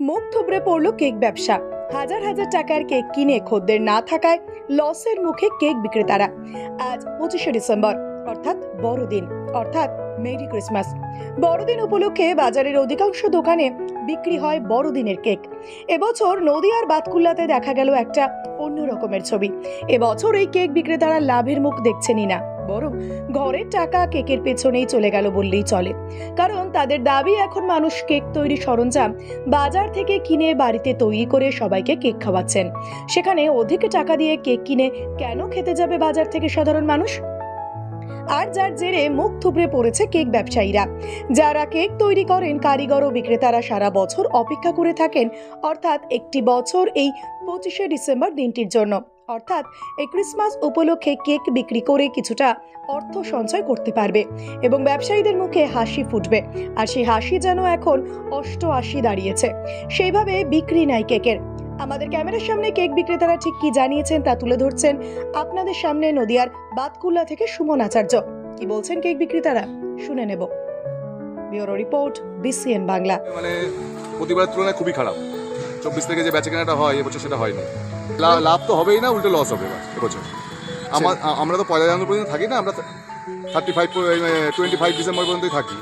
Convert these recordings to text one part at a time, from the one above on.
মুখ থুবড়ে পড়ল কেক ব্যবসা। হাজার হাজার টাকার কেক কিনে খদ্দের না থাকায় লসের মুখে কেক বিক্রেতারা। আজ 25শে ডিসেম্বর, অর্থাৎ বড়দিন, অর্থাৎ মেরি ক্রিসমাস। বড়দিন উপলক্ষে বাজারের অধিকাংশ দোকানে বিক্রি হয় বড়দিনের কেক। এবছর নদিয়ার বাতকুল্লাতে দেখা গেল একটা অন্য রকমের ছবি। এবছর এই কেক বিক্রেতারা লাভের মুখ দেখছেনই না, বরং ঘরের টাকা কেকের পেছনেই চলে গেল বললেই চলে। কারণ তাদের দাবি, এখন মানুষ কেক তৈরি সরঞ্জাম বাজার থেকে কিনে বাড়িতে তৈরি করে সবাইকে কেক খাওয়াচ্ছেন। সেখানে অধিক টাকা দিয়ে কেক কিনে কেন খেতে যাবে বাজার থেকে সাধারণ মানুষ? আর যার জেরে মুখ থুবড়ে পড়েছে কেক ব্যবসায়ীরা। যারা কেক তৈরি করেন, কারিগর ও বিক্রেতারা সারা বছর অপেক্ষা করে থাকেন, অর্থাৎ একটি বছর এই 25শে ডিসেম্বর দিনটির জন্য, অর্থাৎ এই ক্রিসমাস উপলক্ষে কেক বিক্রি করে কিছুটা অর্থ সঞ্চয় করতে পারবে এবং ব্যবসায়ীদের মুখে হাসি ফুটবে। আর সেই হাসি যেন এখন অষ্টআশি দাঁড়িয়েছে। সেইভাবে বিক্রি নাই কেকের। আমাদের ক্যামেরার সামনে কেক বিক্রেতারা ঠিক কি জানিয়েছেন তা তুলে ধরছেন আপনাদের সামনে নদিয়ার বাতকুল্লা থেকে সুমন আচার্য। কি বলছেন কেক বিক্রেতারা, শুনে নেব। Bureau report, BCN Bangla. মানে প্রতিবারের তুলনায় খুবই খারাপ। 24 থেকে যে বেচাকেনাটা হয় এবছর সেটা হয়নি। লাভ তো হবেই না, উল্টো লস হবে এবছর। আমরা তো 1 জানুয়ারি পর্যন্ত থাকি না, আমরা 25 ডিসেম্বর পর্যন্তই থাকি।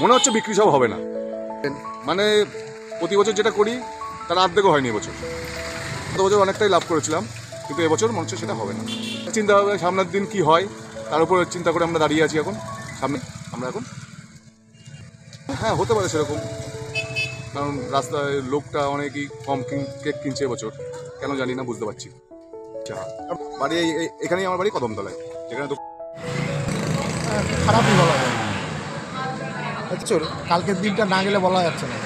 মনে হচ্ছে বিক্রি সব হবে না। মানে প্রতি বছর যেটা করি তার অর্ধেকও হয়নি এবছর। গত বছর অনেকটাই লাভ করেছিলাম, কিন্তু এবছর মনে হচ্ছে সেটা হবে না। চিন্তা হবে সামনের দিন কি হয়, তার উপর চিন্তা করে আমরা দাঁড়িয়ে আছি এখন। সামনে আমরা এখন হ্যাঁ হতে পারে সেরকম, কারণ রাস্তায় লোকটা অনেকই কম কেক কিনছে এবছর, কেন জানি না, বুঝতে পারছি। বাড়ি এখানেই আমার বাড়ি কদমতলায়, যেখানে তো খারাপই বলা যায়। কালকের দিনটা না গেলে বলা যাচ্ছে না।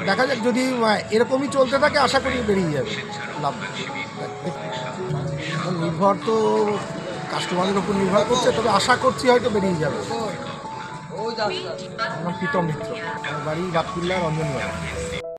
দেখা যাক, যদি এরকমই চলতে থাকে আশা করি বেরিয়ে যাবে লাভ। নির্ভর তো কাস্টমারের উপর নির্ভর করছে, তবে আশা করছি হয়তো বেরিয়ে যাবে। আমার প্রীতম মিত্র, আমার বাড়ি বাতকুল্লা, রঞ্জনবাড়ি।